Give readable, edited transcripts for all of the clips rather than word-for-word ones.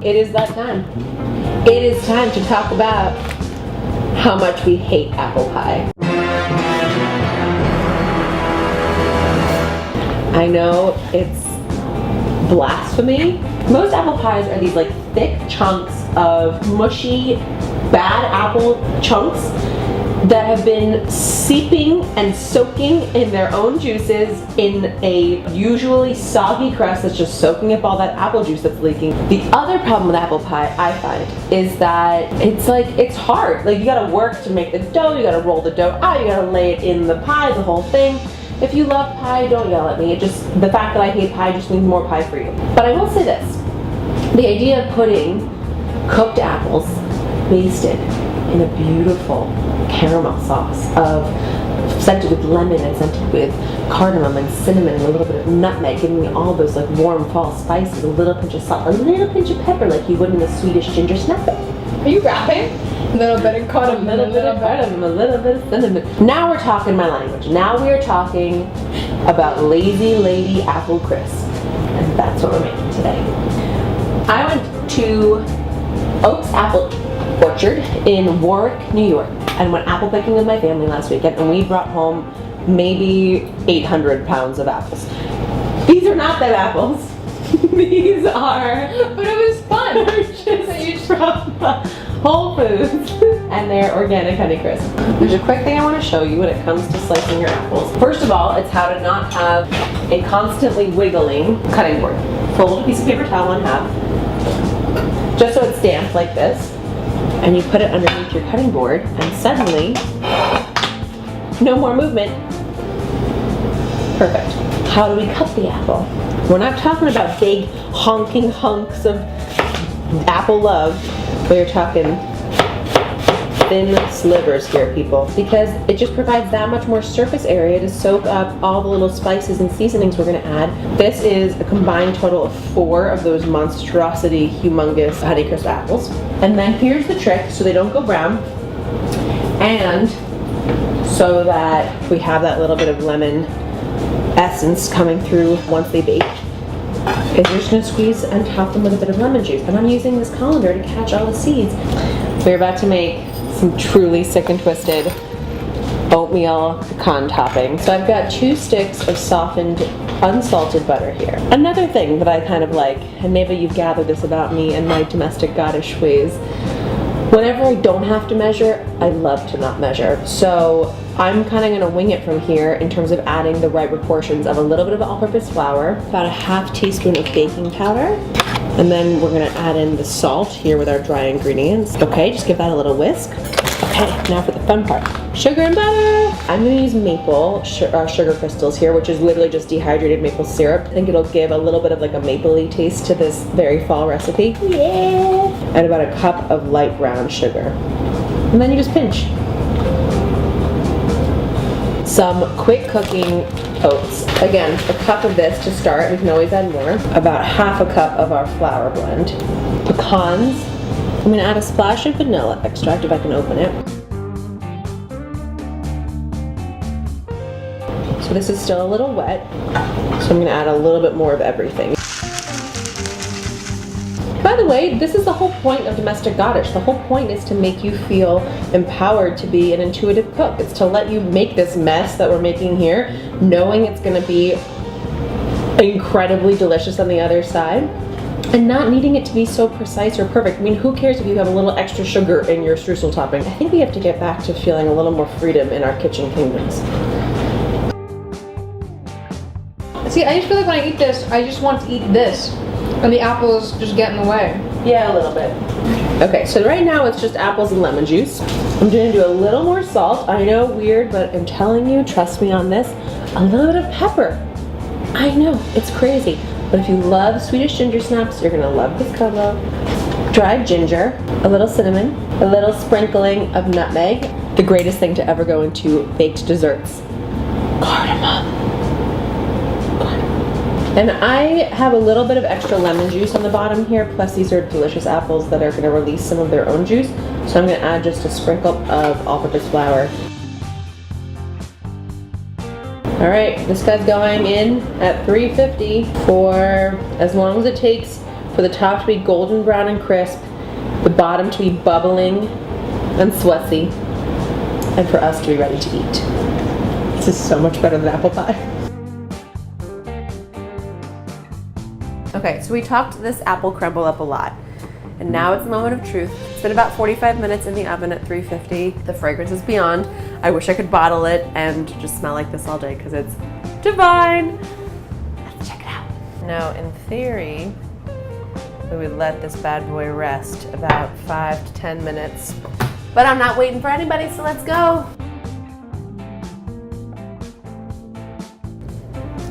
It is that time. It is time to talk about how much we hate apple pie. I know it's blasphemy. Most apple pies are these like thick chunks of mushy, bad apple chunks that have been seeping and soaking in their own juices in a usually soggy crust that's just soaking up all that apple juice that's leaking. The other problem with apple pie, I find, is that it's hard. Like, you gotta work to make the dough, you gotta roll the dough out, you gotta lay it in the pie, the whole thing. If you love pie, don't yell at me. The fact that I hate pie just means more pie for you. But I will say this, the idea of putting cooked apples basted in a beautiful caramel sauce scented with lemon and scented with cardamom and cinnamon and a little bit of nutmeg, giving me all those like warm fall spices, a little pinch of salt, a little pinch of pepper like you would in a Swedish ginger snap. Are you rapping? A little bit of cardamom, a little bit of cardamom, a little bit of cinnamon. Now we're talking my language. Now we are talking about lazy lady apple crisp, and that's what we're making today. I went to Oaks Apple Orchard in Warwick, New York, and went apple picking with my family last weekend, and we brought home maybe 800 pounds of apples. These are not them apples. These are, but it was fun. They're just from Whole Foods, and they're organic Honey Crisp. There's a quick thing I want to show you when it comes to slicing your apples. First of all, it's how to not have a constantly wiggling cutting board. Fold a piece of paper towel in half, just so it's damp like this, and you put it underneath your cutting board, and suddenly, no more movement. Perfect. How do we cut the apple? We're not talking about big honking hunks of apple love. We're talking thin slivers here, people, because it just provides that much more surface area to soak up all the little spices and seasonings we're going to add. This is a combined total of 4 of those monstrosity, humongous Honeycrisp apples. And then here's the trick, so they don't go brown, and so that we have that little bit of lemon essence coming through once they bake, is you're just going to squeeze and top them with a bit of lemon juice. And I'm using this colander to catch all the seeds. We're about to make some truly sick and twisted oatmeal pecan topping. So I've got 2 sticks of softened, unsalted butter here. Another thing that I kind of like, and maybe you've gathered this about me and my domestic goddess ways, whenever I don't have to measure, I love to not measure. So I'm kind of going to wing it from here in terms of adding the right proportions of a little bit of all-purpose flour, about a ½ teaspoon of baking powder, and then we're going to add in the salt here with our dry ingredients. Okay, just give that a little whisk. Okay, now for the fun part. Sugar and butter! I'm going to use maple sugar crystals here, which is literally just dehydrated maple syrup. I think it'll give a little bit of like a mapley taste to this very fall recipe. Yeah! And about a cup of light brown sugar. And then you just pinch. Some quick cooking oats. Again, a cup of this to start. We can always add more. About ½ a cup of our flour blend. Pecans. I'm going to add a splash of vanilla extract if I can open it. So this is still a little wet, so I'm going to add a little bit more of everything. By the way, this is the whole point of Domestic Goddess. The whole point is to make you feel empowered to be an intuitive cook. It's to let you make this mess that we're making here, knowing it's going to be incredibly delicious on the other side, and not needing it to be so precise or perfect. I mean, who cares if you have a little extra sugar in your streusel topping? I think we have to get back to feeling a little more freedom in our kitchen kingdoms. See, I just feel like when I eat this, I just want to eat this, and the apples just get in the way. Yeah, a little bit. Okay, so right now it's just apples and lemon juice. I'm gonna do a little more salt. I know, weird, but I'm telling you, trust me on this, a little bit of pepper. I know, it's crazy. But if you love Swedish ginger snaps, you're gonna love this combo. Dried ginger, a little cinnamon, a little sprinkling of nutmeg. The greatest thing to ever go into baked desserts, cardamom. And I have a little bit of extra lemon juice on the bottom here, plus these are delicious apples that are gonna release some of their own juice. So I'm gonna add just a sprinkle of all-purpose flour. All right, this guy's going in at 350 for as long as it takes for the top to be golden brown and crisp, the bottom to be bubbling and sweaty, and for us to be ready to eat. This is so much better than apple pie. Okay, so we talked this apple crumble up a lot. And now it's the moment of truth. It's been about 45 minutes in the oven at 350. The fragrance is beyond. I wish I could bottle it and just smell like this all day because it's divine. Let's check it out. Now, in theory, we would let this bad boy rest about 5 to 10 minutes. But I'm not waiting for anybody, so let's go.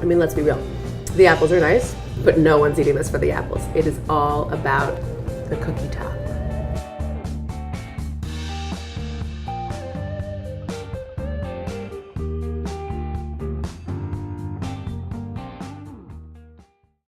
I mean, let's be real. The apples are nice, but no one's eating this for the apples. It is all about the cookie top.